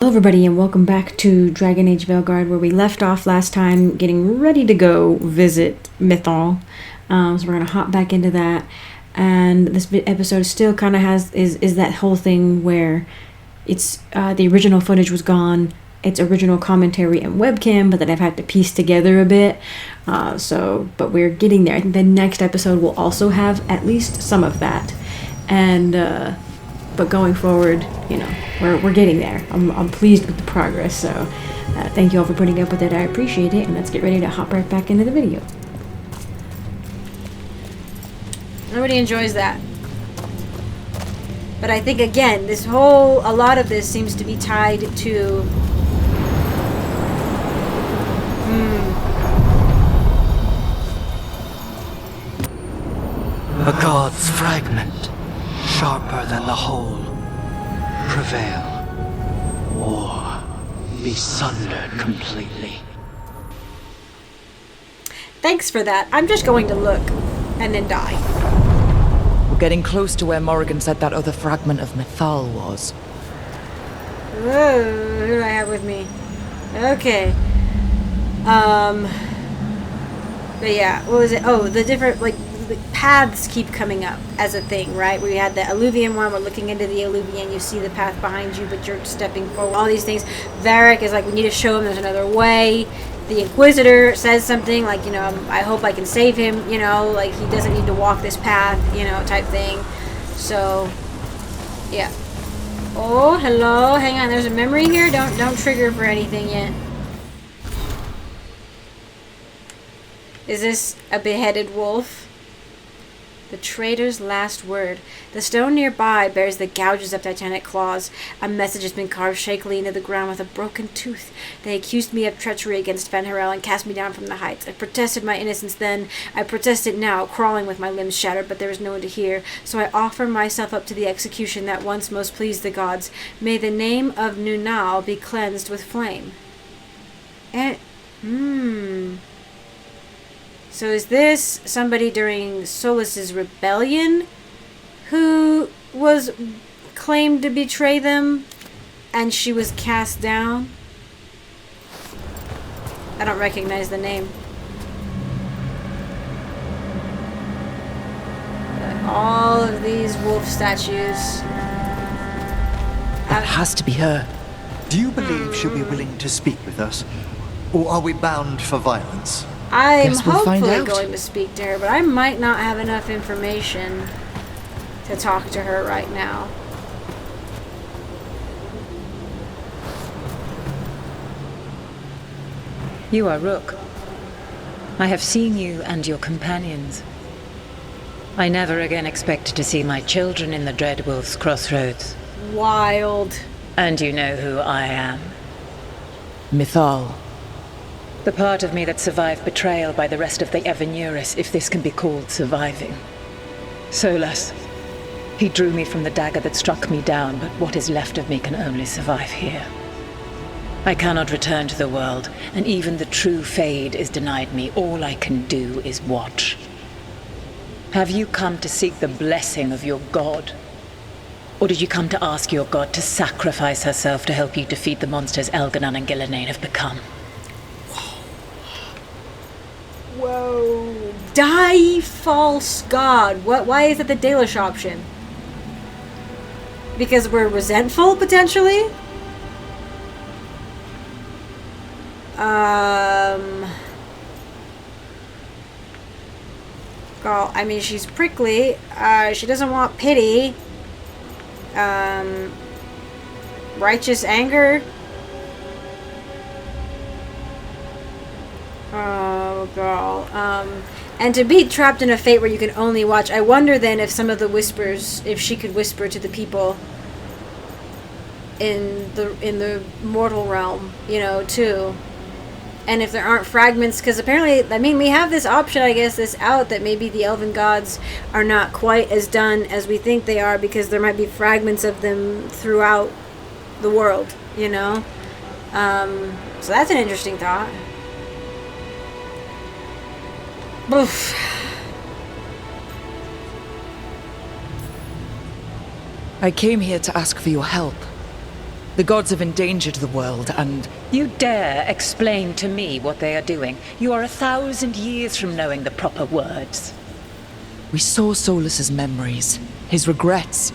Hello everybody and welcome back to Dragon Age Veilguard, where we left off last time getting ready to go visit Mythal. So we're going to hop back into that, and this episode still kind of is that whole thing where it's the original footage was gone, its original commentary and webcam, but that I've had to piece together a bit. But we're getting there. I think the next episode will also have at least some of that, and but going forward, you know, we're getting there. I'm pleased with the progress, so thank you all for putting up with it. I appreciate it, and let's get ready to hop right back into the video. Nobody enjoys that. But I think, again, a lot of this seems to be tied to... A god's fragment, sharper than the whole. Prevail, or be sundered completely. Thanks for that. I'm just going to look and then die. We're getting close to where Morrigan said that other fragment of Mythal was. Whoa, who do I have with me? Okay. But yeah, what was it? Oh, the different, the paths keep coming up as a thing, right? We had the alluvian one, we're looking into the alluvian, you see the path behind you, but you're stepping forward. All these things. Varric is like, we need to show him there's another way. The Inquisitor says something like, you know, I hope I can save him, you know, like he doesn't need to walk this path, you know, type thing. So, yeah. Oh, hello, hang on, there's a memory here. Don't trigger for anything yet. Is this a beheaded wolf? The traitor's last word. The stone nearby bears the gouges of titanic claws. A message has been carved shakily into the ground with a broken tooth. They accused me of treachery against Fen'Harel and cast me down from the heights. I protested my innocence then. I protest it now, crawling with my limbs shattered, but there is no one to hear. So I offer myself up to the execution that once most pleased the gods. May the name of Nunal be cleansed with flame. So is this somebody during Solas' rebellion who was claimed to betray them and she was cast down? I don't recognize the name. All of these wolf statues. That has to be her. Do you believe she'll be willing to speak with us? Or are we bound for violence? I'm Guess we'll hopefully find out. going to speak to her, but I might not have enough information to talk to her right now. You are Rook. I have seen you and your companions. I never again expected to see my children in the Dreadwolf's crossroads. Wild. And you know who I am. Mythal. The part of me that survived betrayal by the rest of the Evanuris, if this can be called surviving. Solas. He drew me from the dagger that struck me down, but what is left of me can only survive here. I cannot return to the world, and even the true Fade is denied me. All I can do is watch. Have you come to seek the blessing of your god? Or did you come to ask your god to sacrifice herself to help you defeat the monsters Elganon and Gillenane have become? Whoa. Die, false god. Why is it the Dalish option? Because we're resentful, potentially? Girl, I mean, she's prickly. She doesn't want pity. Righteous anger. Oh, girl. And to be trapped in a fate where you can only watch, I wonder then if some of the whispers, if she could whisper to the people in the mortal realm, you know, too. And if there aren't fragments, because apparently, I mean, we have this option, I guess, this out, that maybe the elven gods are not quite as done as we think they are, because there might be fragments of them throughout the world, you know? So that's an interesting thought. Oof. I came here to ask for your help. The gods have endangered the world, and You dare explain to me what they are doing? You are 1,000 years from knowing the proper words. we saw Solas's memories, his regrets.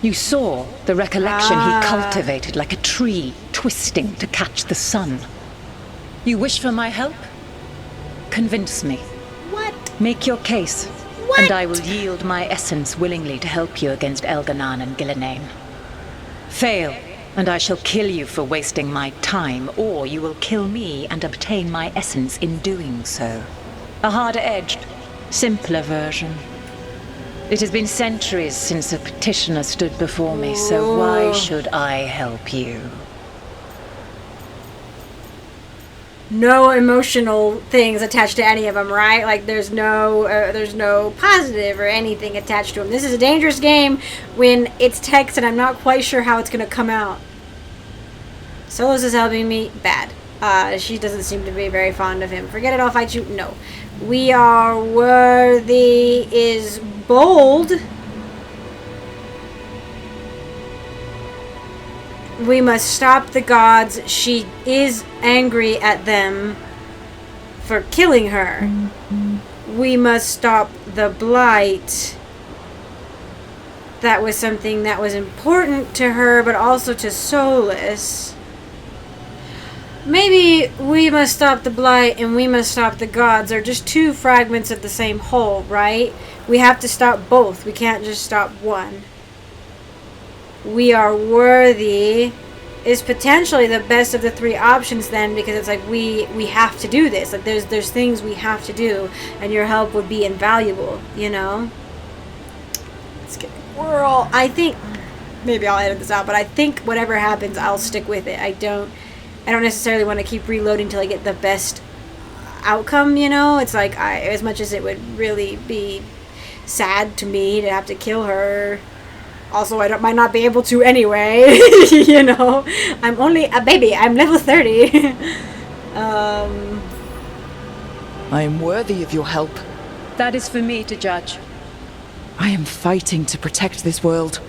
You saw the recollection he cultivated like a tree twisting to catch the sun. You wish for my help? Convince me. What? Make your case. What? And I will yield my essence willingly to help you against Elganan and Gillename. Fail, and I shall kill you for wasting my time, or you will kill me and obtain my essence in doing so. A harder-edged, simpler version. It has been centuries since a petitioner stood before me, so why should I help you? No emotional things attached to any of them, right? Like there's no positive or anything attached to them. This is a dangerous game when it's text and I'm not quite sure how it's gonna come out. Solas is helping me. Bad. She doesn't seem to be very fond of him. Forget it, I'll fight you. No. We are worthy is bold. We must stop the gods. She is angry at them for killing her. We must stop the blight. That was something that was important to her, but also to Solas. Maybe we must stop the blight and we must stop the gods. They're just two fragments of the same whole, right? We have to stop both. We can't just stop one. We are worthy is potentially the best of the three options then, because it's like we have to do this. Like there's things we have to do, and your help would be invaluable, you know? Let's get whirl. I think maybe I'll edit this out, but I think whatever happens, I'll stick with it. I don't necessarily want to keep reloading till I get the best outcome, you know? It's like as much as it would really be sad to me to have to kill her, also I might not be able to anyway. You know, I'm only a baby. I'm level 30. I am worthy of your help. That is for me to judge. I am fighting to protect this world.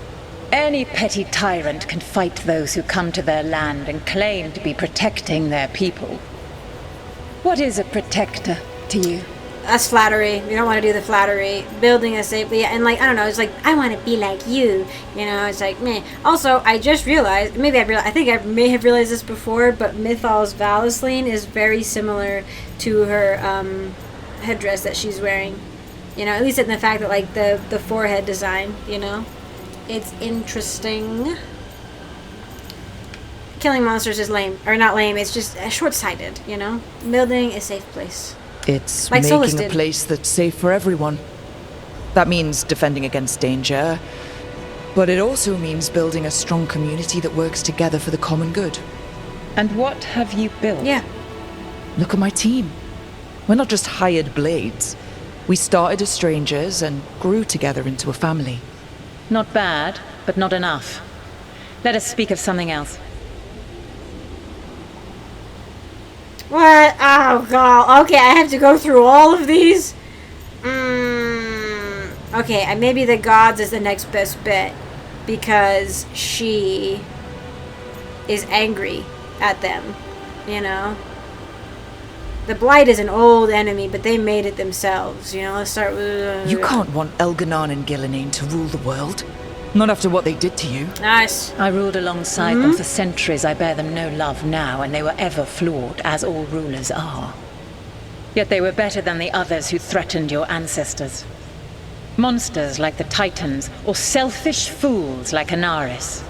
Any petty tyrant can fight those who come to their land and claim to be protecting their people. What is a protector to you? That's flattery. We don't want to do the flattery. Building a safe, yeah, and like I don't know. It's like I want to be like you. You know, it's like meh. Also, I just realized. I think I may have realized this before, but Mythal's Valisline is very similar to her headdress that she's wearing. You know, at least in the fact that like the forehead design. You know, it's interesting. Killing monsters is lame, or not lame. It's just short-sighted. You know, building a safe place. It's like Solas making did. a place that's safe for everyone. That means defending against danger, but it also means building a strong community that works together for the common good. And what have you built? Yeah. Look at my team. We're not just hired blades. We started as strangers and grew together into a family. Not bad, but not enough. Let us speak of something else. What? Oh god. Okay, I have to go through all of these? Okay, maybe the gods is the next best bet. Because she is angry at them. You know? The Blight is an old enemy, but they made it themselves. You know, let's start with... You can't want Elganan and Gillename to rule the world. Not after what they did to you. Nice. I ruled alongside them for centuries. I bear them no love now, and they were ever flawed, as all rulers are. Yet they were better than the others who threatened your ancestors. Monsters like the Titans, or selfish fools like Anaris.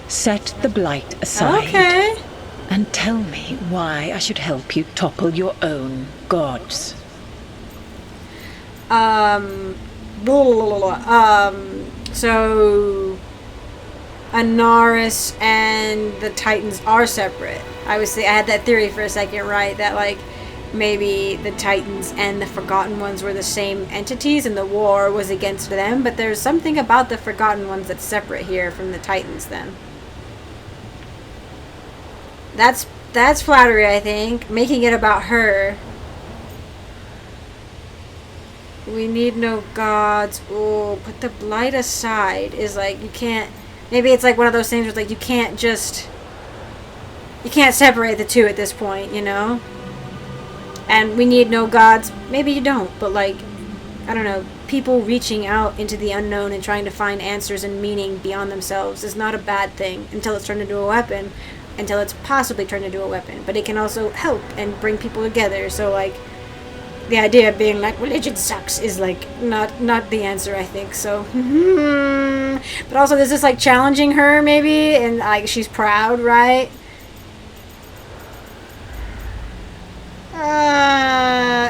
Set the Blight aside. Okay. And tell me why I should help you topple your own gods. So Anaris and the Titans are separate. I had that theory for a second, right? That like maybe the Titans and the Forgotten Ones were the same entities and the war was against them, but there's something about the Forgotten Ones that's separate here from the Titans then. That's flattery, I think. Making it about her. We need no gods. Oh, put the Blight aside is like, you can't... Maybe it's like one of those things where it's like, you can't just You can't separate the two at this point, you know? And we need no gods. Maybe you don't, but like, I don't know, people reaching out into the unknown and trying to find answers and meaning beyond themselves is not a bad thing until it's turned into a weapon, until it's possibly turned into a weapon. But it can also help and bring people together. So like, the idea of being like, religion sucks is like not the answer, I think. So, but also this is like challenging her maybe, and like she's proud, right?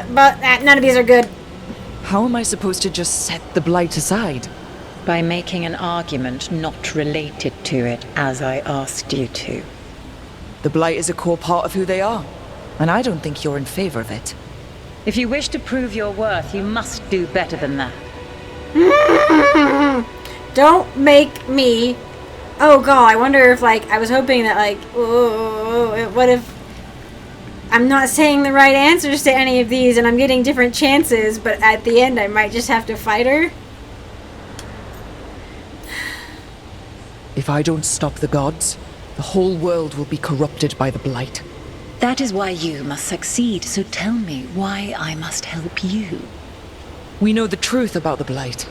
But none of these are good. How am I supposed to just set the blight aside? By making an argument not related to it, as I asked you to. The blight is a core part of who they are, and I don't think you're in favor of it. If you wish to prove your worth, you must do better than that. Don't make me... Oh god, I wonder if like, I was hoping that like, what if I'm not saying the right answers to any of these and I'm getting different chances, but at the end I might just have to fight her? If I don't stop the gods, the whole world will be corrupted by the blight. That is why you must succeed, so tell me why I must help you. We know the truth about the blight.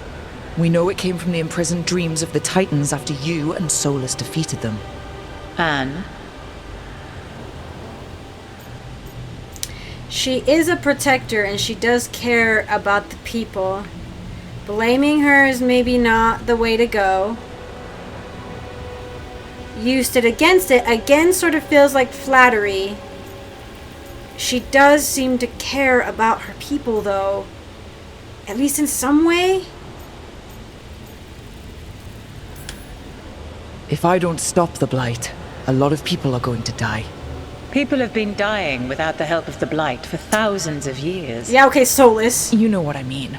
We know it came from the imprisoned dreams of the Titans after you and Solas defeated them. Anne? She is a protector and she does care about the people. Blaming her is maybe not the way to go. Used it against it again sort of feels like flattery. She does seem to care about her people though. At least in some way. If I don't stop the blight, a lot of people are going to die. People have been dying without the help of the blight for thousands of years. Yeah, okay, Solas. You know what I mean.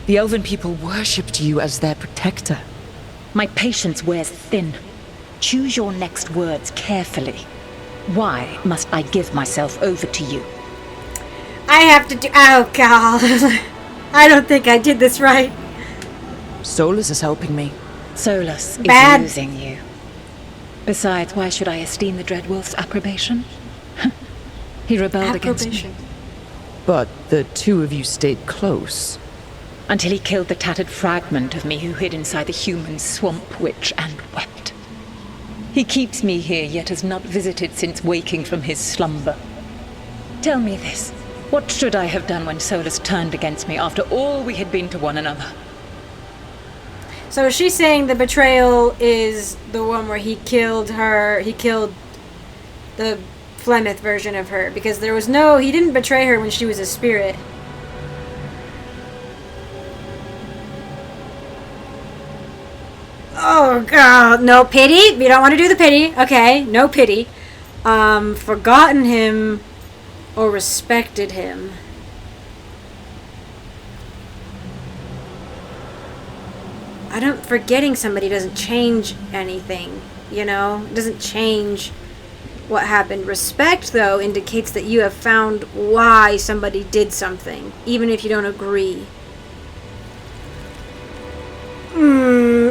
The elven people worshipped you as their protector. My patience wears thin. Choose your next words carefully. Why must I give myself over to you? I have to do... Oh, God. I don't think I did this right. Solas is helping me. Solas Bad. is using you. Besides, why should I esteem the Dreadwolf's approbation? He rebelled against me. But the two of you stayed close. Until he killed the tattered fragment of me who hid inside the human swamp witch and wept. He keeps me here, yet has not visited since waking from his slumber. Tell me this. What should I have done when Solas turned against me after all we had been to one another? So she's saying the betrayal is the one where he killed her, he killed the Flemeth version of her, because there was no, he didn't betray her when she was a spirit. Oh god, no pity? You don't want to do the pity. Okay, no pity. Forgotten him or respected him. I don't, forgetting somebody doesn't change anything, you know? It doesn't change what happened. Respect, though, indicates that you have found why somebody did something, even if you don't agree.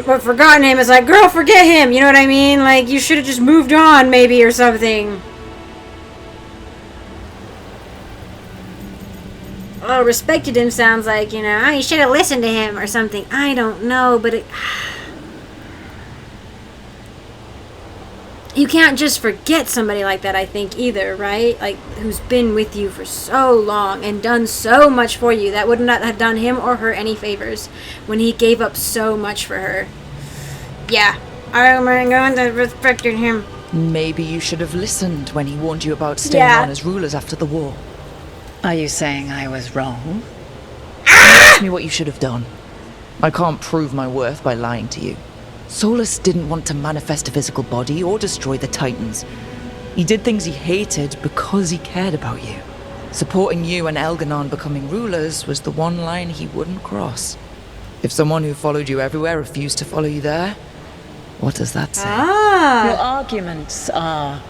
But forgotten him is like, girl, forget him, you know what I mean? Like, you should have just moved on, maybe, or something. Oh, respected him sounds like, you know, oh, you should have listened to him or something. I don't know, but it... You can't just forget somebody like that, I think, either, right? Like, who's been with you for so long and done so much for you. That would not have done him or her any favors when he gave up so much for her. Yeah, I'm going to respect him. Maybe you should have listened when he warned you about staying on as rulers after the war. Are you saying I was wrong? Ask me what you should have done. I can't prove my worth by lying to you. Solas didn't want to manifest a physical body or destroy the Titans. He did things he hated because he cared about you. Supporting you and Elganon becoming rulers was the one line he wouldn't cross. If someone who followed you everywhere refused to follow you there, what does that say? Your arguments are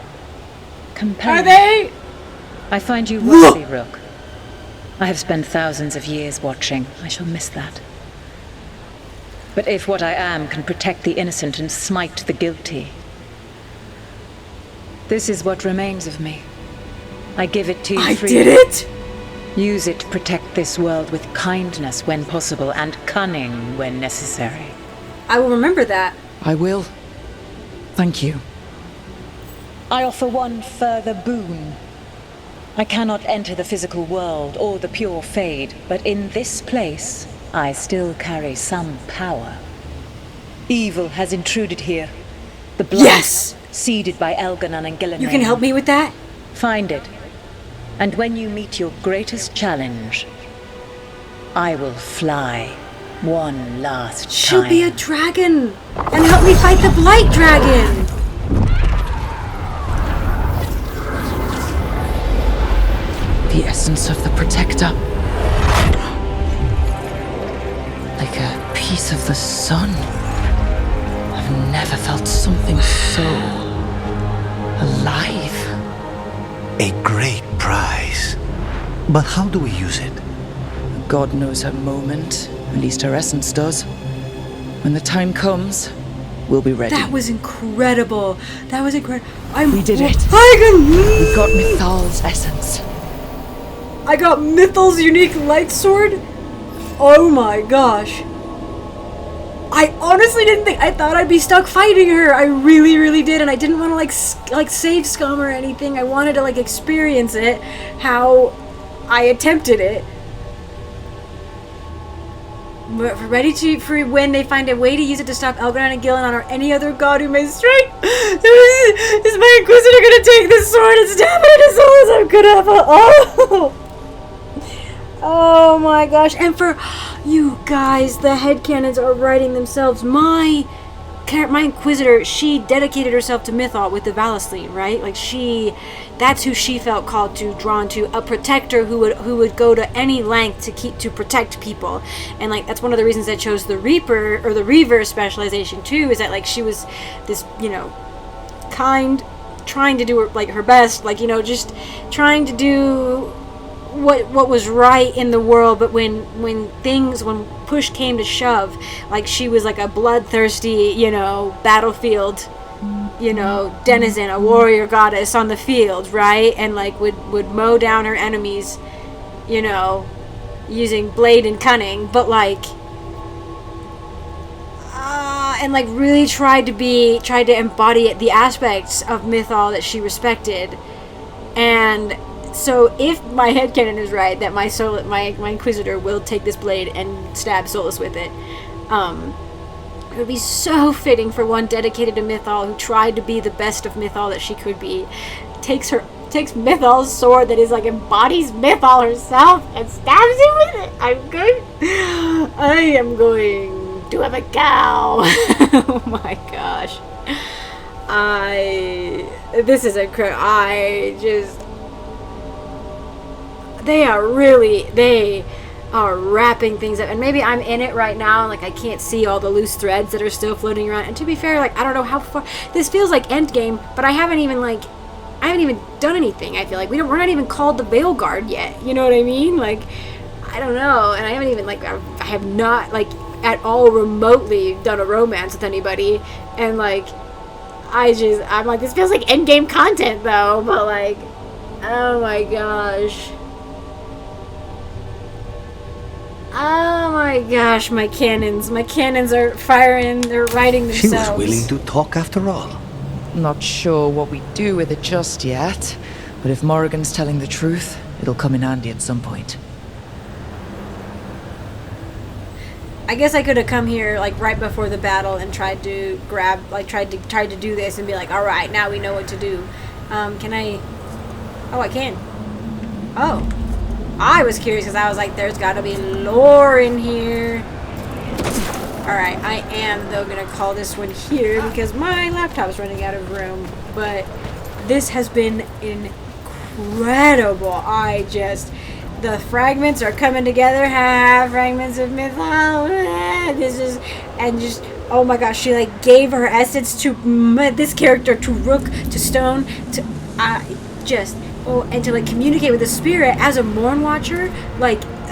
compelling. Are they? I find you worthy, Rook. I have spent thousands of years watching. I shall miss that. But if what I am can protect the innocent and smite the guilty, This is what remains of me. I give it to you I freely. did it! Use it to protect this world with kindness when possible and cunning when necessary. I will remember that. I will. Thank you. I offer one further boon. I cannot enter the physical world or the pure Fade, but in this place, I still carry some power. Evil has intruded here. The blood Yes! seeded by Elganon and Gillenay. You can help me with that? Find it. And when you meet your greatest challenge, I will fly one last She'll time. be a dragon! And help me fight the Blight Dragon! The essence of the Protector. Like a piece of the sun. I've never felt something so alive. A great prize. But how do we use it? God knows her moment. At least her essence does. When the time comes, we'll be ready. That was incredible. That was incredible. We did it. We got Mythal's essence. I got Mythal's unique light sword? Oh my gosh. I honestly didn't think, I thought I'd be stuck fighting her. I really, really did. And I didn't want to like save scum or anything. I wanted to like experience it, how I attempted it. We're ready for when they find a way to use it to stop Elganon and Gillenay or any other god who may strike. Is my Inquisitor gonna take this sword and stab it into Solas? I'm gonna have a oh my gosh. And for you guys, the headcanons are writing themselves. My Inquisitor, she dedicated herself to Mythal with the Valisline, right? Like that's who she felt called to, drawn to, a protector who would go to any length to protect people. And like that's one of the reasons I chose the Reaper or the Reaver specialization too, is that like she was this, kind, trying to do her best, just trying to do what was right in the world, but when push came to shove, like she was like a bloodthirsty, battlefield, denizen, a warrior goddess on the field, right? And like would mow down her enemies, using blade and cunning, but like and like really tried to embody the aspects of Mythal that she respected. And so if my headcanon is right, that my Inquisitor will take this blade and stab Solas with it, it would be so fitting for one dedicated to Mythal who tried to be the best of Mythal that she could be, takes Mythal's sword that is like embodies Mythal herself and stabs it with it. I am going to have a cow. Oh my gosh. This is incredible. They are wrapping things up, and maybe I'm in it right now and like I can't see all the loose threads that are still floating around. And to be fair, like I don't know how far this feels like Endgame, but I haven't even done anything. I feel like we're not even called the Veilguard yet. You know what I mean? Like I don't know, and I haven't even I have not at all remotely done a romance with anybody, and I'm like, this feels like Endgame content though, but like, oh my gosh. Oh my gosh, my cannons are firing, they're writing themselves. She was willing to talk after all. Not sure what we do with it just yet, but if Morrigan's telling the truth, it'll come in handy at some point. I guess I could have come here right before the battle and tried to grab, tried to do this and be like, all right, now we know what to do. Can I? Oh, I can. Oh. I was curious because I was like, there's got to be lore in here. Alright, I am, though, going to call this one here because my laptop's running out of room. But this has been incredible. The fragments are coming together. Fragments of Mythal. Oh my gosh, she gave her essence to this character, to Rook, to Stone, to and to communicate with the spirit as a Morn Watcher,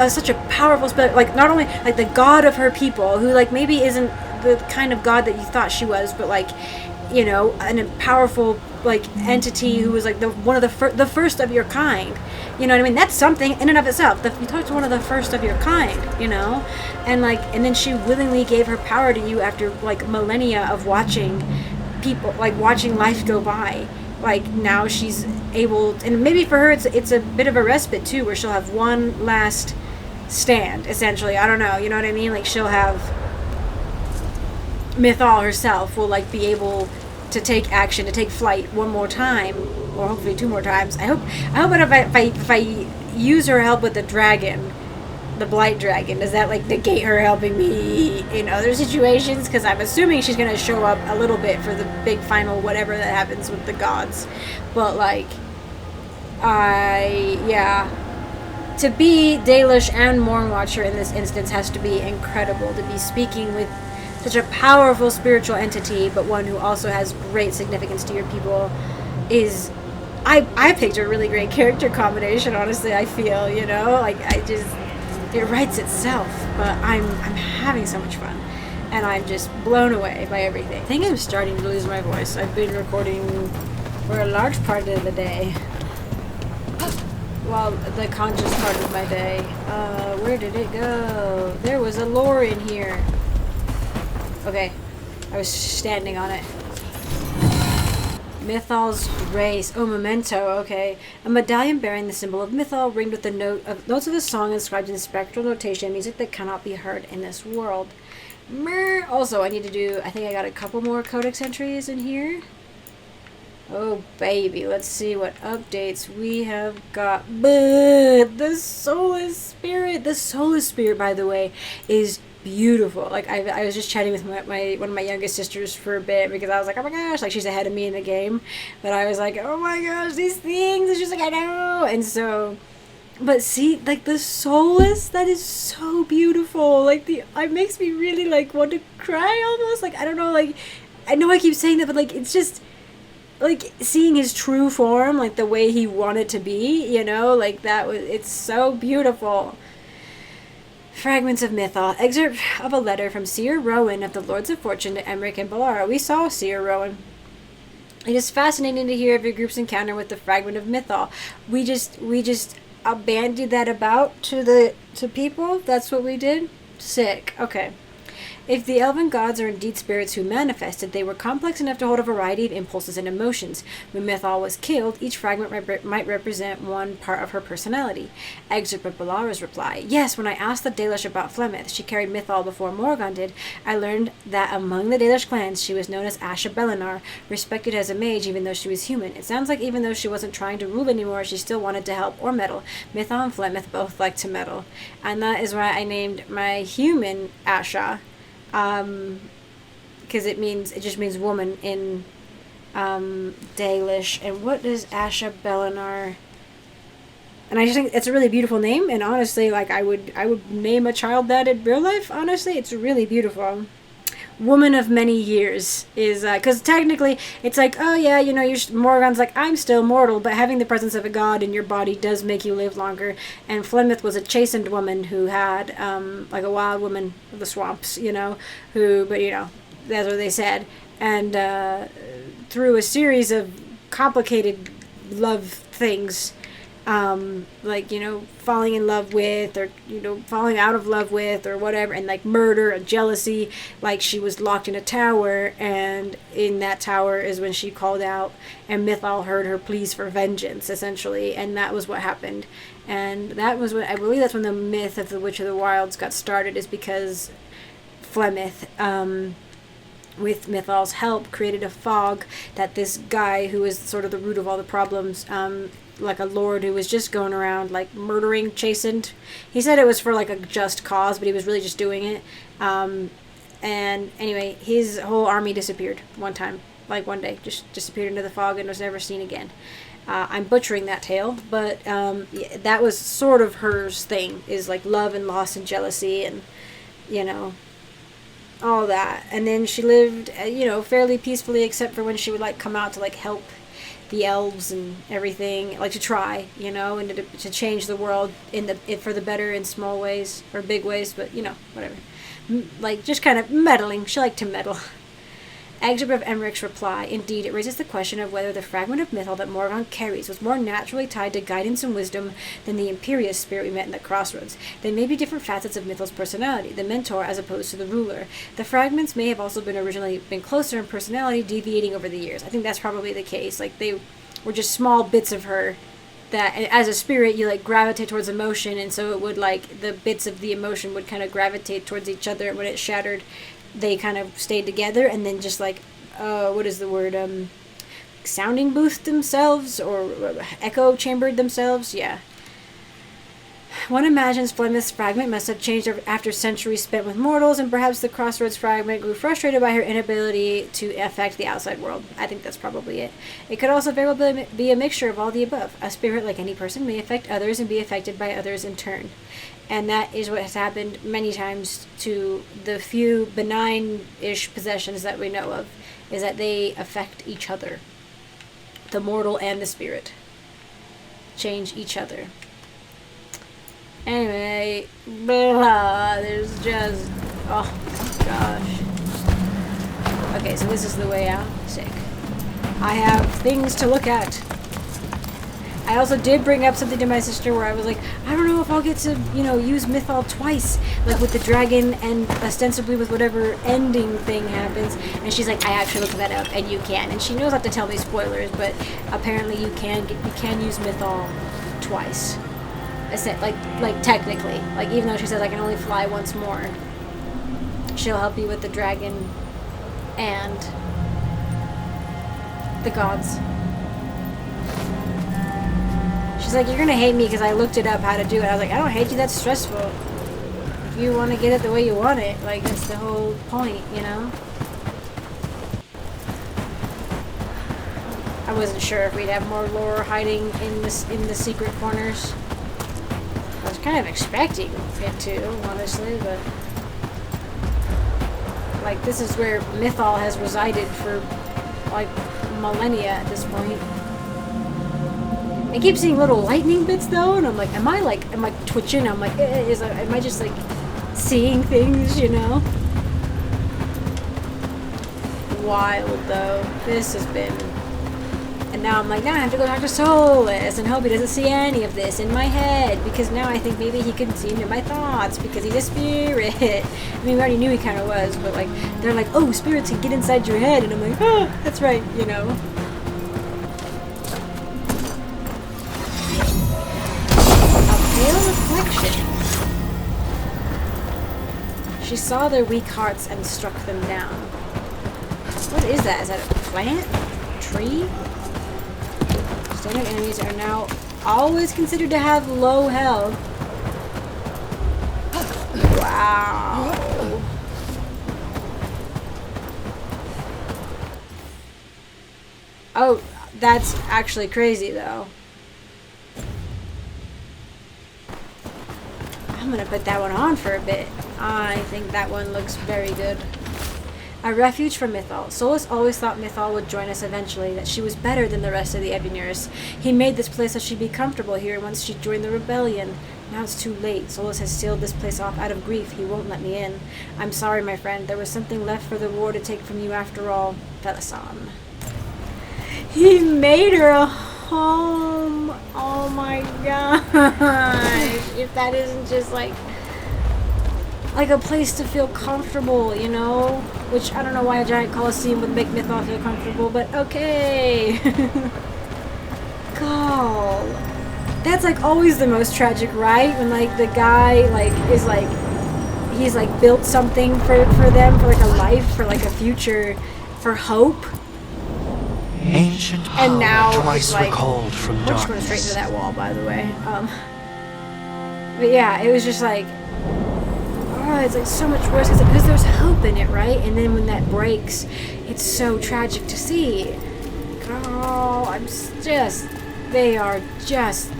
such a powerful spell, not only the god of her people, who maybe isn't the kind of god that you thought she was, but a powerful like entity who was like the first of your kind. You know what I mean? That's something in and of itself. You talk to one of the first of your kind, you know, and then she willingly gave her power to you after like millennia of watching people, like watching life go by. Like now she's able, and maybe for her it's a bit of a respite too, where she'll have one last stand essentially. I don't know, you know what I mean? Like she'll have Mythal herself will like be able to take action, to take flight one more time, or hopefully 2 more times. I hope that if I use her help with the dragon, the blight dragon, does that like negate her helping me in other situations? Because I'm assuming she's gonna show up a little bit for the big final whatever that happens with the gods. But like, to be Dalish and Mornwatcher in this instance has to be incredible. To be speaking with such a powerful spiritual entity, but one who also has great significance to your people, is I picked a really great character combination. Honestly, I feel, you know, like it writes itself. But I'm having so much fun, and I'm just blown away by everything. I think I'm starting to lose my voice. I've been recording for a large part of the day. Well, the conscious part of my day. Where did it go? There was a lore in here. Okay, I was standing on it. Mythal's grace. Oh, memento. Okay, a medallion bearing the symbol of Mythal, ringed with the notes of a song inscribed in spectral notation, music that cannot be heard in this world. Also, I need to do. I think I got a couple more codex entries in here. Oh baby, let's see what updates we have got. But the Solas spirit. The Solas spirit, by the way, is beautiful. Like I was just chatting with my one of my youngest sisters for a bit, because I was like, oh my gosh, like she's ahead of me in the game, but I was like, oh my gosh, these things. It's just like, I know. And so, but see, like the Solas, that is so beautiful. Like it makes me really like want to cry almost. Like I don't know, like I know I keep saying that, but like it's just like seeing his true form, like the way he wanted to be, you know, like it's so beautiful. Fragments of Mythal. Excerpt of a letter from Seer Rowan of the Lords of Fortune to Emmerich and Balara. We saw Seer Rowan. It is fascinating to hear of your group's encounter with the fragment of Mythal. We just bandied that about to people. That's what we did. Sick. Okay. If the elven gods are indeed spirits who manifested, they were complex enough to hold a variety of impulses and emotions. When Mythal was killed, each fragment might represent one part of her personality. Excerpt of Balara's reply. Yes, when I asked the Dalish about Flemeth, she carried Mythal before Morgan did, I learned that among the Dalish clans, she was known as Asha Belinar, respected as a mage even though she was human. It sounds like even though she wasn't trying to rule anymore, she still wanted to help or meddle. Mythal and Flemeth both liked to meddle. And that is why I named my human Asha. Because it just means woman in Dalish. And what does Asha Belinar? And I just think it's a really beautiful name. And honestly, like I would name a child that in real life. Honestly, it's really beautiful. Woman of many years is because technically it's like, oh yeah, you know, Morgan's like, I'm still mortal, but having the presence of a god in your body does make you live longer. And Flemeth was a chastened woman who had like a wild woman of the swamps, you know, but you know, that's what they said. And through a series of complicated love things, like, you know, falling in love with, or, you know, falling out of love with, or whatever, and like murder and jealousy, like she was locked in a tower, and in that tower is when she called out, and Mythal heard her pleas for vengeance, essentially, and that was what happened. And that was I believe that's when the myth of the Witch of the Wilds got started, is because Flemeth, with Mythal's help, created a fog that this guy who was sort of the root of all the problems, like a lord who was just going around like murdering chastened. He said it was for like a just cause, but he was really just doing it. And anyway, his whole army disappeared one time, like one day, just disappeared into the fog and was never seen again. I'm butchering that tale, but yeah, that was sort of her thing, is like love and loss and jealousy and, you know, all that. And then she lived, you know, fairly peacefully, except for when she would like come out to like help the elves and everything, like to try, you know, and to change the world for the better in small ways or big ways, but you know, whatever. Like just kind of meddling. She liked to meddle. Excerpt of Emmerich's reply. Indeed, it raises the question of whether the fragment of Mythal that Morgan carries was more naturally tied to guidance and wisdom than the imperious spirit we met in the crossroads. They may be different facets of Mythal's personality, the mentor as opposed to the ruler. The fragments may have also originally been closer in personality, deviating over the years. I think that's probably the case. Like, they were just small bits of her that, and as a spirit, you, like, gravitate towards emotion, and so it would, like, the bits of the emotion would kind of gravitate towards each other. When it shattered, they kind of stayed together, and then just, like, what is the word, sounding booth themselves, or echo chambered themselves, yeah. One imagines Flemeth's fragment must have changed after centuries spent with mortals, and perhaps the Crossroads fragment grew frustrated by her inability to affect the outside world. I think that's probably it. It could also very well be a mixture of all the above. A spirit, like any person, may affect others and be affected by others in turn. And that is what has happened many times to the few benign-ish possessions that we know of, is that they affect each other. The mortal and the spirit change each other. Anyway, there's just, oh gosh. Okay, so this is the way out. Sick. I have things to look at. I also did bring up something to my sister where I was like, I don't know if I'll get to, use Mythal twice, like with the dragon and ostensibly with whatever ending thing happens. And she's like, I actually looked that up, and you can. And she knows not to tell me spoilers, but apparently you can use Mythal twice. Like technically, like even though she says I can only fly once more, she'll help you with the dragon and the gods. She's like, you're gonna hate me because I looked it up how to do it. I was like, I don't hate you, that's stressful. If you want to get it the way you want it, like, that's the whole point, I wasn't sure if we'd have more lore hiding in the secret corners. I was kind of expecting it to, honestly, but like, this is where Mythal has resided for like millennia at this point. I keep seeing little lightning bits though, and I'm like, am I twitching? I'm like, am I just like seeing things, Wild though. This has been. And now I'm like, now I have to go talk to Solas and hope he doesn't see any of this in my head, because now I think maybe he can see into my thoughts because he's a spirit. I mean, we already knew he kind of was, but like, they're like, oh, spirits can get inside your head, and I'm like, oh, that's right, A pale reflection. She saw their weak hearts and struck them down. What is that? Is that a plant? A tree? Standard enemies are now always considered to have low health. Wow. Oh, that's actually crazy though. I'm gonna put that one on for a bit. I think that one looks very good. A refuge for Mythal. Solas always thought Mythal would join us eventually, that she was better than the rest of the Evenurus. He made this place so she'd be comfortable here once she joined the rebellion. Now it's too late. Solas has sealed this place off out of grief. He won't let me in. I'm sorry, my friend. There was something left for the war to take from you after all. Felasan. He made her a home. Oh my gosh. If that isn't just like a place to feel comfortable, Which, I don't know why a giant coliseum would make Mythal feel comfortable, but okay. God. That's, like, always the most tragic, right? When, like, the guy, like, is, like, he's, like, built something for them, for, like, a life, for, like, a future, for hope. Ancient power And now twice it's, like, recalled from we're just going straight darkness. into that wall, by the way. But yeah, it was just, like, oh, it's like so much worse because there's hope in it, right? And then when that breaks, it's so tragic to see. Oh, they are just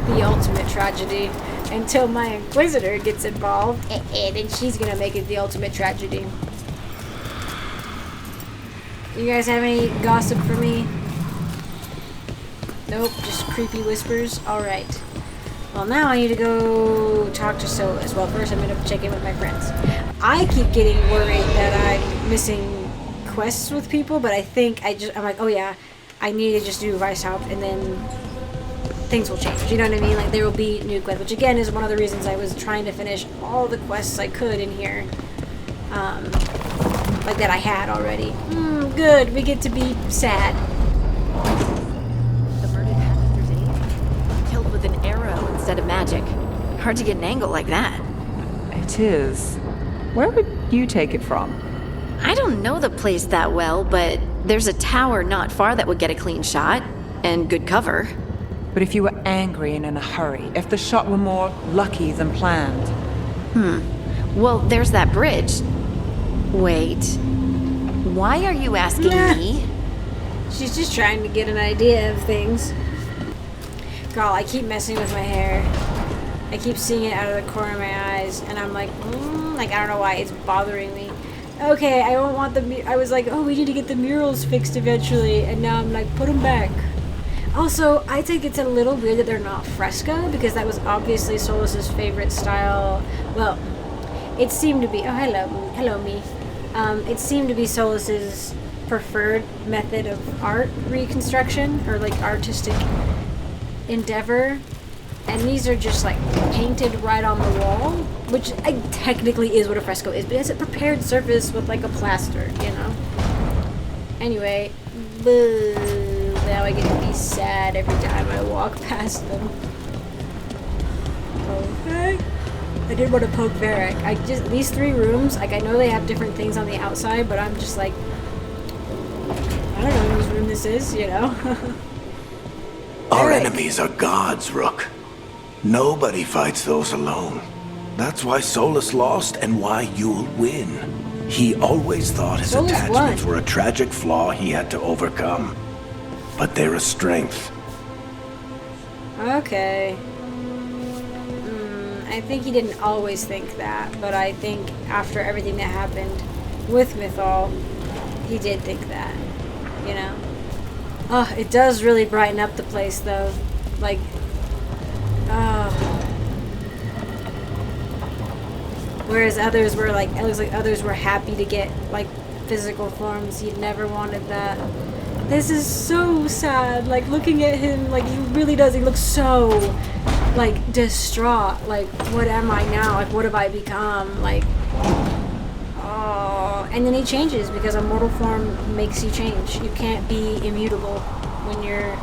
the ultimate tragedy. Until my Inquisitor gets involved, and then she's gonna make it the ultimate tragedy. You guys have any gossip for me? Nope, just creepy whispers. Alright. Well, now I need to go talk to Solas. Well, first I'm going to check in with my friends. I keep getting worried that I'm missing quests with people, but I think I'm like, oh yeah, I need to just do Weishaupt, and then things will change. You know what I mean? Like, there will be new quests, which again is one of the reasons I was trying to finish all the quests I could in here. Like that I had already. Good, we get to be sad. The murdered Pathfinder's aide? Killed with an arrow instead of magic. Hard to get an angle like that. It is. Where would you take it from? I don't know the place that well, but there's a tower not far that would get a clean shot. And good cover. But if you were angry and in a hurry, if the shot were more lucky than planned. Well, there's that bridge. Wait. Why are you asking me? She's just trying to get an idea of things. Girl, I keep messing with my hair. I keep seeing it out of the corner of my eyes, and I'm like, I don't know why it's bothering me. Okay, I don't want I was like, oh, we need to get the murals fixed eventually, and now I'm like, put them back. Also, I think it's a little weird that they're not fresco, because that was obviously Solas' favorite style. Well, it seemed to be. Oh, hello, me. It seemed to be Solas' preferred method of art reconstruction, or like artistic endeavor. And these are just like painted right on the wall, which technically is what a fresco is, but it's a prepared surface with like a plaster, you know? Anyway, boo, now I get to be sad every time I walk past them. Okay. I did want to poke Varric. These 3 rooms, like I know they have different things on the outside, but I'm just like, I don't know whose room this is, you know? Our enemies are gods, Rook. Nobody fights those alone. That's why Solas lost and why you'll win. He always thought his Solas attachments won. were a tragic flaw he had to overcome. But they're a strength. Okay. I think he didn't always think that, but I think after everything that happened with Mythal, he did think that, you know? Oh, it does really brighten up the place, though. Like, whereas others were like, it looks like others were happy to get like physical forms. He never wanted that. This is so sad. Like looking at him, like he really does. He looks so like distraught. Like, what am I now? Like, what have I become? Like, oh. And then he changes because a mortal form makes you change. You can't be immutable when you're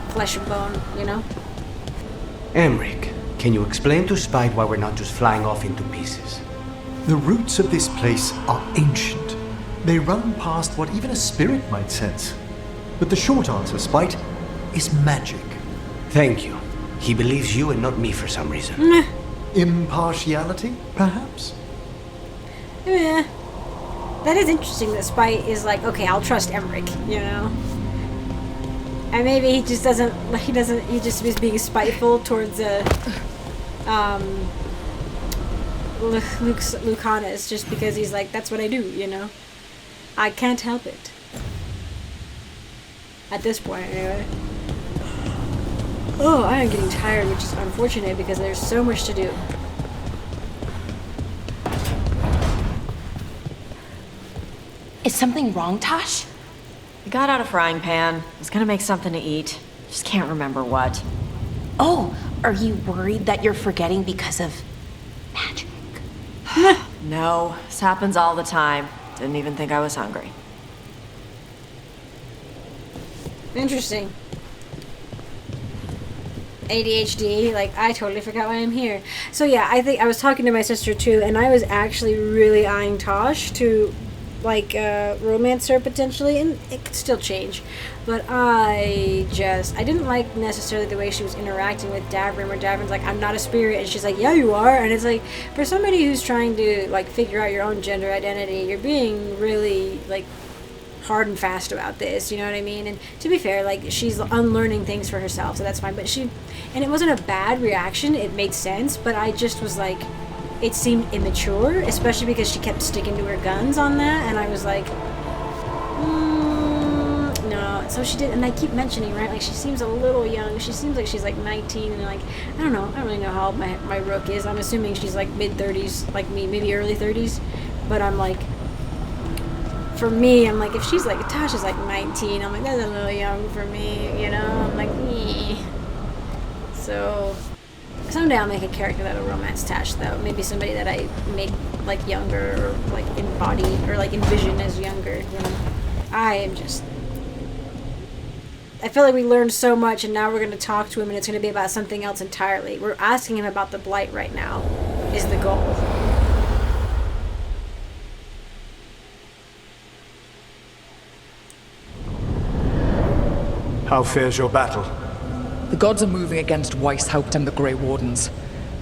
flesh and bone, you know? Emric, can you explain to Spite why we're not just flying off into pieces? The roots of this place are ancient. They run past what even a spirit might sense. But the short answer, Spite, is magic. Thank you. He believes you and not me for some reason. Impartiality, perhaps? Yeah. That is interesting that Spite is like, okay, I'll trust Emric, you know? And maybe he just doesn't, he just is being spiteful towards Lucanus just because he's like, that's what I do, you know? I can't help it. At this point, anyway. Oh, I am getting tired, which is unfortunate because there's so much to do. Is something wrong, Tosh? I got out a frying pan. Was gonna make something to eat. Just can't remember what. Oh, are you worried that you're forgetting because of magic? No, this happens all the time. Didn't even think I was hungry. Interesting. ADHD, like, I totally forgot why I'm here. So yeah, I think I was talking to my sister too, and I was actually really eyeing Tosh to, like, romance her potentially, and it could still change. But I didn't like necessarily the way she was interacting with Davrin, where Davrin's like, I'm not a spirit, and she's like, yeah, you are. And it's like, for somebody who's trying to, like, figure out your own gender identity, you're being really, like, hard and fast about this, you know what I mean? And to be fair, like, she's unlearning things for herself, so that's fine. But and it wasn't a bad reaction, it made sense, but I just was like, it seemed immature, especially because she kept sticking to her guns on that, and I was like, no. So she did, and I keep mentioning, right, like, she seems a little young. She seems like she's like 19, and like, I don't know, I don't really know how old my rook is. I'm assuming she's like mid-30s, like me, maybe early 30s, but I'm like, for me, I'm like, if she's like, Tasha's like 19, I'm like, that's a little young for me, you know? I'm like, So, someday I'll make a character that'll romance Tash, though. Maybe somebody that I make, like, younger, or, like, embody, or, like, envision as younger, you know? I feel like we learned so much, and now we're going to talk to him, and it's going to be about something else entirely. We're asking him about the Blight right now, is the goal. How fares your battle? The gods are moving against Weishaupt and the Grey Wardens.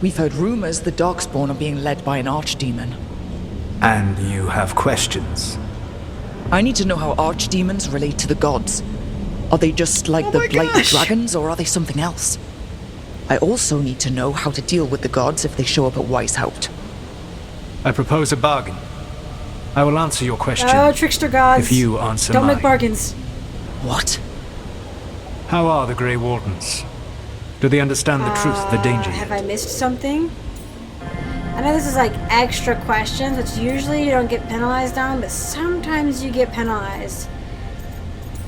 We've heard rumors the Darkspawn are being led by an archdemon. And you have questions? I need to know how archdemons relate to the gods. Are they just like the Blighted Dragons, or are they something else? I also need to know how to deal with the gods if they show up at Weishaupt. I propose a bargain. I will answer your question. Oh, trickster gods. If you answer Don't mine. make bargains. What? How are the Grey Wardens? Do they understand the truth, the danger yet? Have I missed something? I know this is like extra questions, which usually you don't get penalized on, but sometimes you get penalized.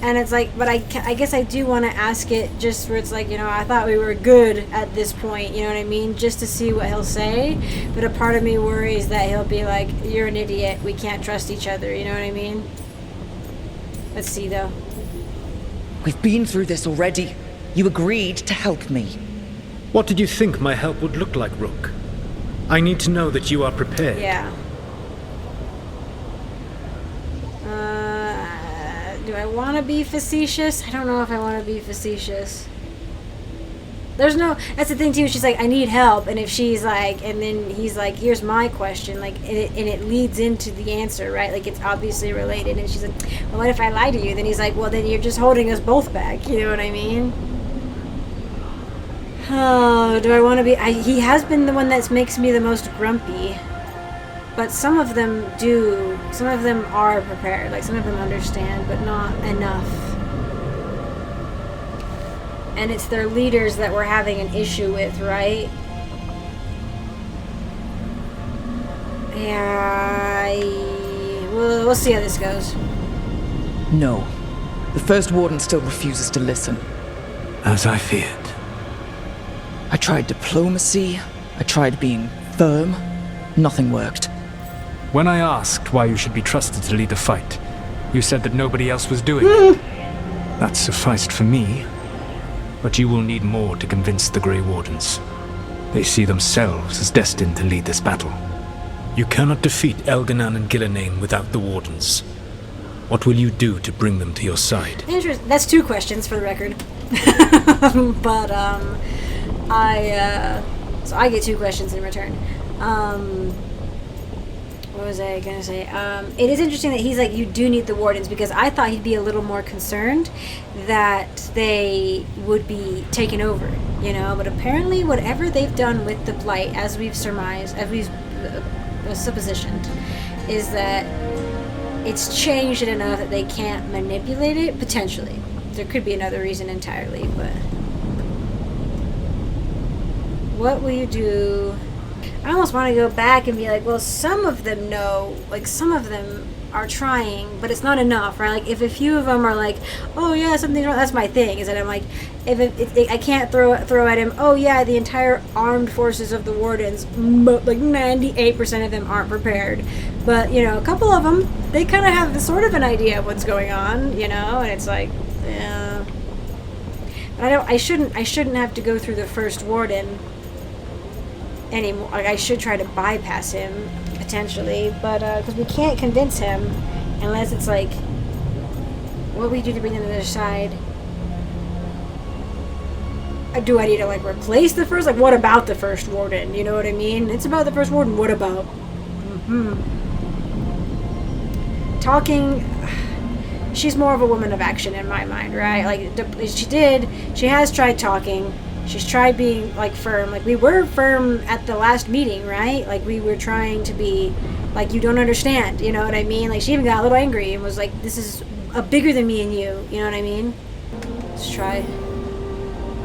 And it's like, but I guess I do want to ask it just where it's like, you know, I thought we were good at this point, you know what I mean? Just to see what he'll say. But a part of me worries that he'll be like, you're an idiot, we can't trust each other, you know what I mean? Let's see though. We've been through this already. You agreed to help me. What did you think my help would look like, Rook? I need to know that you are prepared. Yeah. Do I want to be facetious? I don't know if I want to be facetious. There's no... That's the thing, too. She's like, I need help. And if she's like... And then he's like, here's my question. Like, and it leads into the answer, right? Like, it's obviously related. And she's like, well, what if I lie to you? Then he's like, well, then you're just holding us both back. You know what I mean? Oh, do I want to be... he has been the one that makes me the most grumpy. But some of them do. Some of them are prepared. Like, some of them understand, but not enough. And it's their leaders that we're having an issue with, right? Yeah, we'll see how this goes. No. The First Warden still refuses to listen. As I feared. I tried diplomacy. I tried being firm. Nothing worked. When I asked why you should be trusted to lead the fight, you said that nobody else was doing it. That sufficed for me. But you will need more to convince the Grey Wardens. They see themselves as destined to lead this battle. You cannot defeat Elganan and Gillenane without the Wardens. What will you do to bring them to your side? That's 2 questions for the record. But, so I get 2 questions in return. What was I gonna say? It is interesting that he's like, you do need the Wardens, because I thought he'd be a little more concerned that they would be taken over, you know? But apparently whatever they've done with the Blight, as we've surmised, as we've suppositioned, is that it's changed it enough that they can't manipulate it, potentially. There could be another reason entirely, but... What will you do? I almost want to go back and be like, well, some of them know, like, some of them are trying, but it's not enough, right? Like, if a few of them are like, oh, yeah, something's wrong, that's my thing, is that I'm like, if I can't throw at him, oh, yeah, the entire armed forces of the Wardens, like, 98% of them aren't prepared. But, you know, a couple of them, they kind of have sort of an idea of what's going on, you know, and it's like, yeah. But I shouldn't have to go through the First Warden anymore. Like, I should try to bypass him potentially, but because we can't convince him unless it's like, what do we do to bring them to the other side? Do I need to like replace the first? Like, what about the First Warden? You know what I mean? It's about the First Warden. What about? Talking. She's more of a woman of action in my mind, right? Like, she has tried talking. She's tried being, like, firm. Like, we were firm at the last meeting, right? Like, we were trying to be, like, you don't understand, you know what I mean? Like, she even got a little angry and was like, this is bigger than me and you know what I mean? Let's try.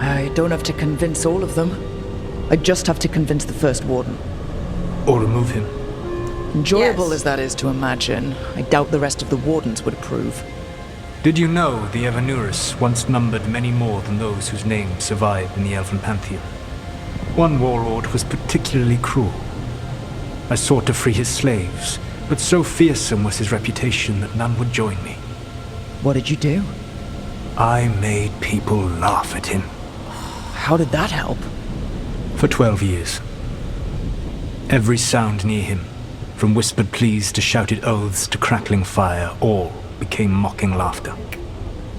I don't have to convince all of them. I just have to convince the First Warden. Or remove him. Enjoyable Yes. as that is to imagine, I doubt the rest of the Wardens would approve. Did you know the Evanurus once numbered many more than those whose names survive in the Elven Pantheon? One warlord was particularly cruel. I sought to free his slaves, but so fearsome was his reputation that none would join me. What did you do? I made people laugh at him. How did that help? For 12 years. Every sound near him, from whispered pleas to shouted oaths to crackling fire, all became mocking laughter.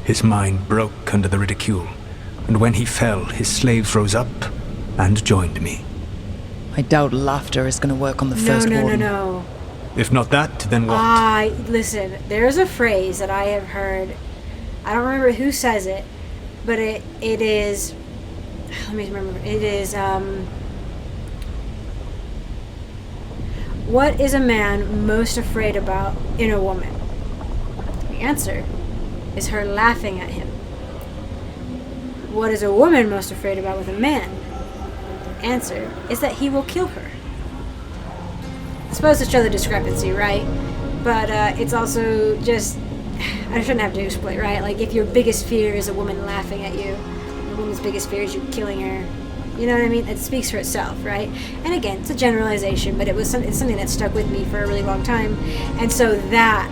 His mind broke under the ridicule, and when he fell, his slaves rose up and joined me. I doubt laughter is going to work on the first Warden. No. If not that, then what? Listen, there's a phrase that I have heard. I don't remember who says it, but it is... Let me remember. It is, what is a man most afraid about in a woman? The answer is her laughing at him. What is a woman most afraid about with a man? The answer is that he will kill her. It's supposed to show the discrepancy, right? But it's also just... I shouldn't have to explain, right? Like, if your biggest fear is a woman laughing at you, the woman's biggest fear is you killing her. You know what I mean? It speaks for itself, right? And again, it's a generalization, but it's something that stuck with me for a really long time. And so that,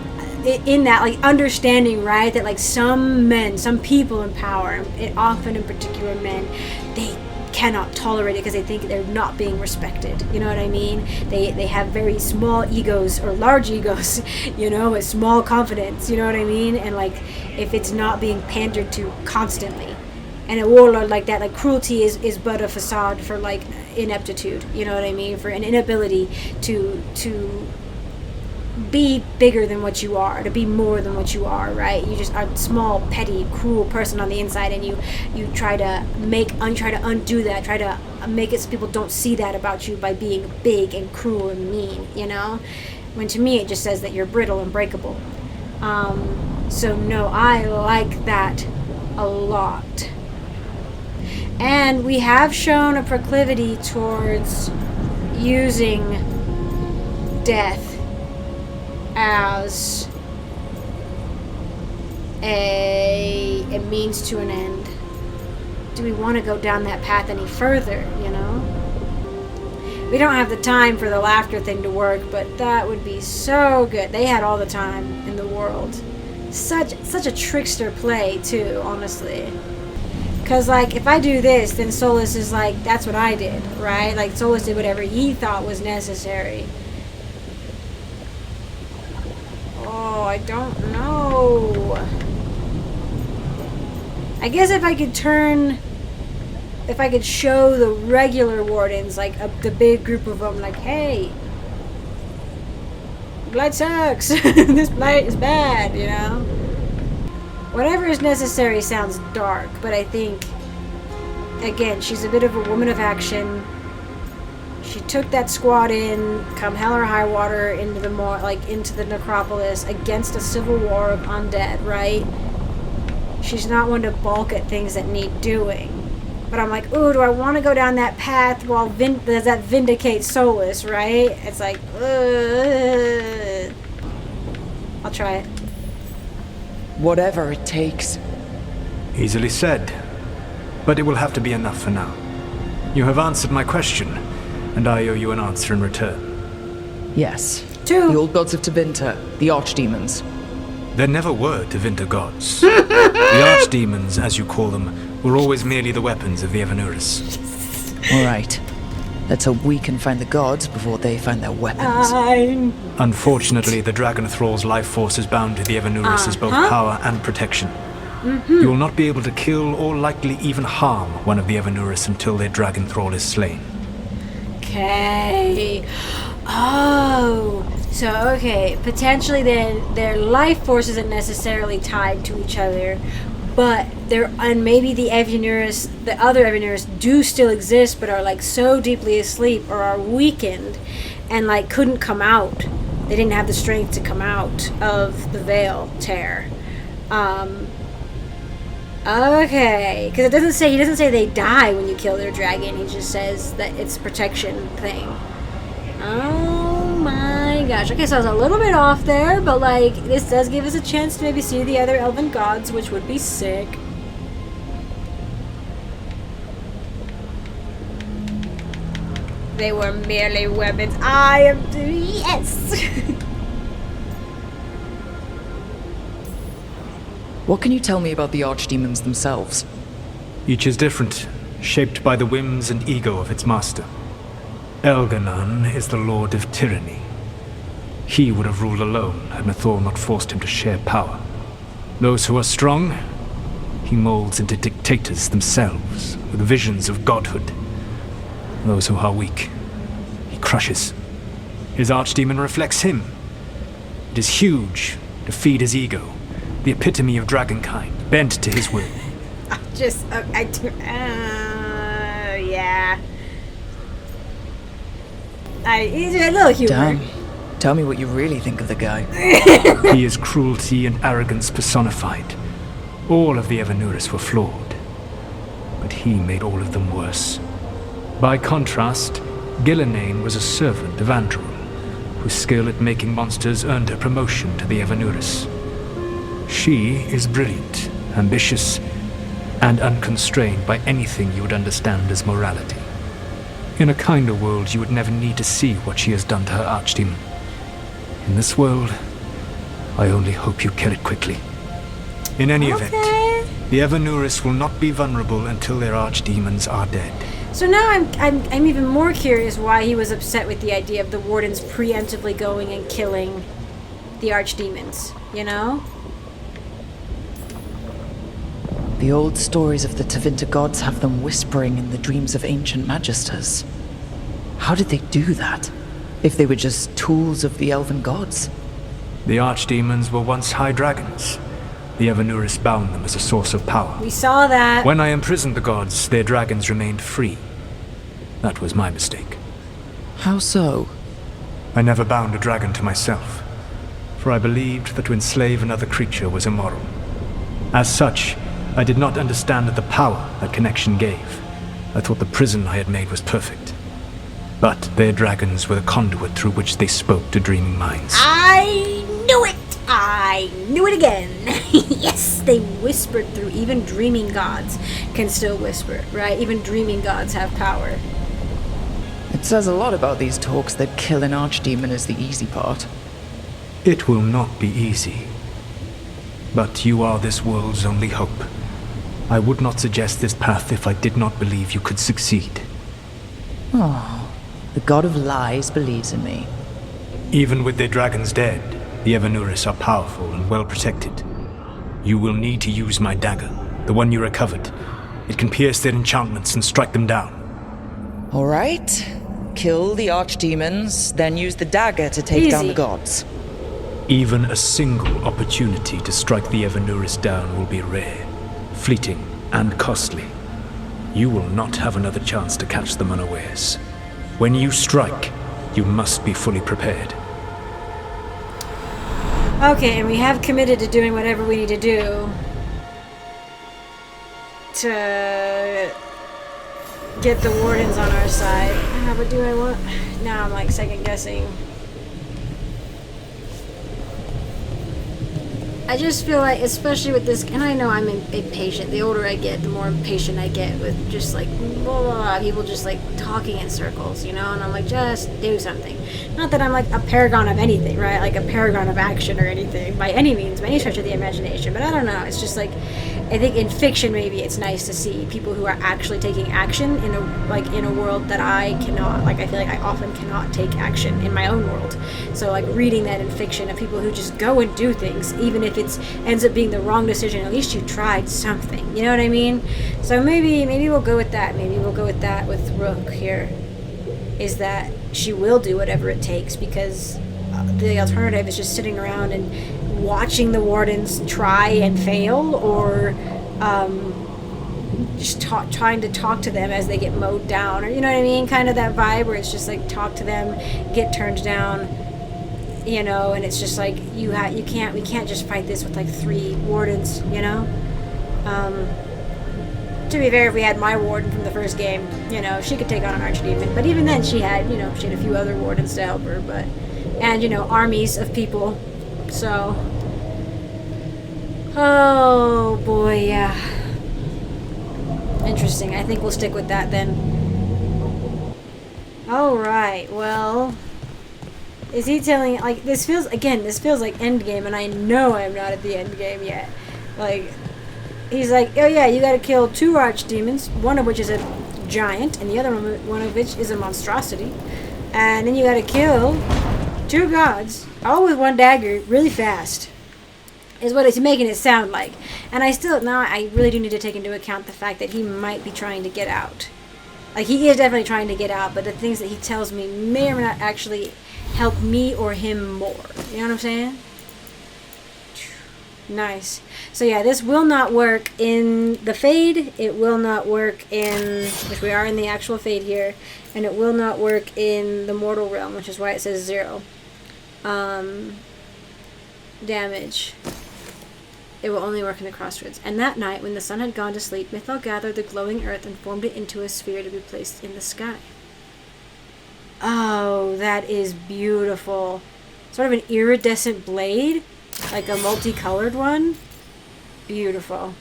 in that, like, understanding, right, that, like, some men, some people in power, often in particular men, they cannot tolerate it because they think they're not being respected. You know what I mean? They have very small egos, or large egos, you know, with small confidence, you know what I mean? And, like, if it's not being pandered to constantly, and a warlord like that, like, cruelty is but a facade for, like, ineptitude, you know what I mean? For an inability to be bigger than what you are, to be more than what you are, right? You just are a small, petty, cruel person on the inside, and you try to undo that, try to make it so people don't see that about you by being big and cruel and mean, you know? When to me it just says that you're brittle and breakable. So no, I like that a lot. And we have shown a proclivity towards using death as a means to an end. Do we want to go down that path any further, you know? We don't have the time for the laughter thing to work, but that would be so good. They had all the time in the world. Such a trickster play, too, honestly. Because, like, if I do this, then Solas is like, that's what I did, right? Like, Solas did whatever he thought was necessary. Oh, I don't know. I guess if I could show the regular wardens, like, the big group of them, like, hey, blight sucks. This blight is bad, you know? Whatever is necessary sounds dark, but I think, again, she's a bit of a woman of action. She took that squad in, come hell or high water, into the necropolis against a civil war of undead, right? She's not one to balk at things that need doing. But I'm like, ooh, do I want to go down that path while does that vindicate Solas, right? It's like, I'll try it. Whatever it takes. Easily said. But it will have to be enough for now. You have answered my question, and I owe you an answer in return. Yes. 2. The old gods of Tevinter, the archdemons. There never were Tevinter gods. The archdemons, as you call them, were always merely the weapons of the Evanurus. All right. Let's hope we can find the gods before they find their weapons. Unfortunately, the Dragon Thrall's life force is bound to the Evanurus as both power and protection. You will not be able to kill or likely even harm one of the Evanurus until their Dragon Thrall is slain. Okay. Oh. So, okay. Potentially then their life force isn't necessarily tied to each other, but and maybe the other Evanurus do still exist, but are, like, so deeply asleep or are weakened and, like, couldn't come out. They didn't have the strength to come out of the veil tear. Okay, because he doesn't say they die when you kill their dragon. He just says that it's protection thing. Oh my gosh. Okay, so I was a little bit off there, but like, this does give us a chance to maybe see the other elven gods, which would be sick. They were merely weapons. I am... Yes! What can you tell me about the archdemons themselves? Each is different, shaped by the whims and ego of its master. Elganon is the Lord of Tyranny. He would have ruled alone had Mythal not forced him to share power. Those who are strong, he molds into dictators themselves, with visions of godhood. Those who are weak, he crushes. His archdemon reflects him. It is huge, to feed his ego, the epitome of dragonkind, bent to his will. Yeah. He's a little humor. Damn. Tell me what you really think of the guy. He is cruelty and arrogance personified. All of the Evanuris were flawed, but he made all of them worse. By contrast, Gillenane was a servant of Andral, whose skill at making monsters earned her promotion to the Evanuris. She is brilliant, ambitious, and unconstrained by anything you would understand as morality. In a kinder world, you would never need to see what she has done to her archdemon. In this world, I only hope you kill it quickly. In any event, the Evanuris will not be vulnerable until their archdemons are dead. So now I'm even more curious why he was upset with the idea of the wardens preemptively going and killing the archdemons, you know? The old stories of the Tevinter gods have them whispering in the dreams of ancient magisters. How did they do that, if they were just tools of the elven gods? The archdemons were once high dragons. The Evanuris bound them as a source of power. We saw that. When I imprisoned the gods, their dragons remained free. That was my mistake. How so? I never bound a dragon to myself, for I believed that to enslave another creature was immoral. As such, I did not understand the power that connection gave. I thought the prison I had made was perfect. But their dragons were the conduit through which they spoke to dreaming minds. I knew it! I knew it again! Yes, they whispered through. Even dreaming gods can still whisper, right? Even dreaming gods have power. It says a lot about these talks that kill an archdemon is the easy part. It will not be easy. But you are this world's only hope. I would not suggest this path if I did not believe you could succeed. Oh, the god of lies believes in me. Even with their dragons dead, the Evanuris are powerful and well protected. You will need to use my dagger, the one you recovered. It can pierce their enchantments and strike them down. All right. Kill the archdemons, then use the dagger to take down the gods. Even a single opportunity to strike the Evanuris down will be rare, fleeting, and costly. You will not have another chance to catch them unawares. When you strike, you must be fully prepared. Okay, and we have committed to doing whatever we need to do to get the wardens on our side. But do I want... Now I'm like second guessing. I just feel like, especially with this, and I know I'm impatient. The older I get, the more impatient I get with just like blah, blah, blah, people just like talking in circles, you know. And I'm like, just do something. Not that I'm like a paragon of anything, right? Like a paragon of action or anything by any means, by any stretch of the imagination. But I don't know. It's just like, I think in fiction maybe it's nice to see people who are actually taking action in a world that I cannot. Like I feel like I often cannot take action in my own world. So like reading that in fiction of people who just go and do things, even if it ends up being the wrong decision, at least you tried something. You know what I mean? So maybe we'll go with that. Maybe we'll go with that with Rook here. Is that she will do whatever it takes, because the alternative is just sitting around and watching the wardens try and fail, or just trying to talk to them as they get mowed down, or you know what I mean? Kind of that vibe where it's just like talk to them, get turned down. You know, and it's just like we can't just fight this with like 3 wardens, you know. To be fair, if we had my warden from the first game, you know, she could take on an archdemon. But even then, she had a few other wardens to help her. But And, you know, armies of people. So, oh boy, yeah. Interesting. I think we'll stick with that then. Alright, well, is he telling, like, this feels like endgame, and I know I'm not at the endgame yet. Like, he's like, oh yeah, you gotta kill 2 archdemons, one of which is a giant, and the other one of which is a monstrosity. And then you gotta kill 2 gods, all with 1 dagger, really fast. Is what it's making it sound like. And I really do need to take into account the fact that he might be trying to get out. Like, he is definitely trying to get out, but the things that he tells me may or may not actually help me or him more. You know what I'm saying? Nice. So yeah, this will not work in the Fade. It will not work in, which we are in the actual Fade here. And it will not work in the Mortal Realm, which is why it says 0. Damage. It will only work in the Crossroads. And that night, when the sun had gone to sleep, Mythal gathered the glowing earth and formed it into a sphere to be placed in the sky. Oh, that is beautiful. Sort of an iridescent blade, like a multicolored one. Beautiful.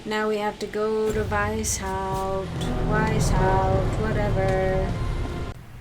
Now we have to go to Weishaupt, whatever.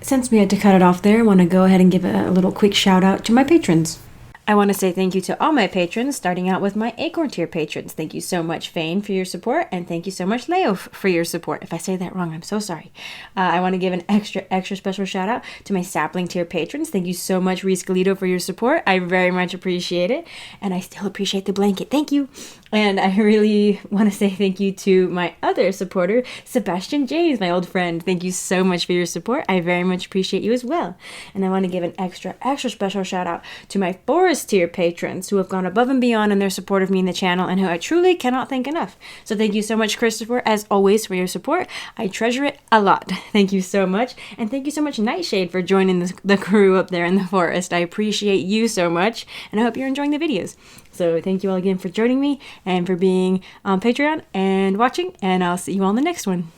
Since we had to cut it off there, I want to go ahead and give a little quick shout out to my patrons. I want to say thank you to all my patrons, starting out with my Acorn tier patrons. Thank you so much, Fane, for your support, and thank you so much, Leo, for your support. If I say that wrong, I'm so sorry. I want to give an extra special shout out to my Sapling tier patrons. Thank you so much, Reese Galito, for your support. I very much appreciate it, and I still appreciate the blanket. Thank you. And I really want to say thank you to my other supporter, Sebastian James, my old friend. Thank you so much for your support. I very much appreciate you as well. And I want to give an extra special shout out to my Forest tier patrons who have gone above and beyond in their support of me in the channel and who I truly cannot thank enough. So thank you so much, Christopher, as always, for your support. I treasure it a lot. Thank you so much. And thank you so much, Nightshade, for joining the crew up there in the forest. I appreciate you so much, and I hope you're enjoying the videos. So thank you all again for joining me and for being on Patreon and watching, and I'll see you all in the next one.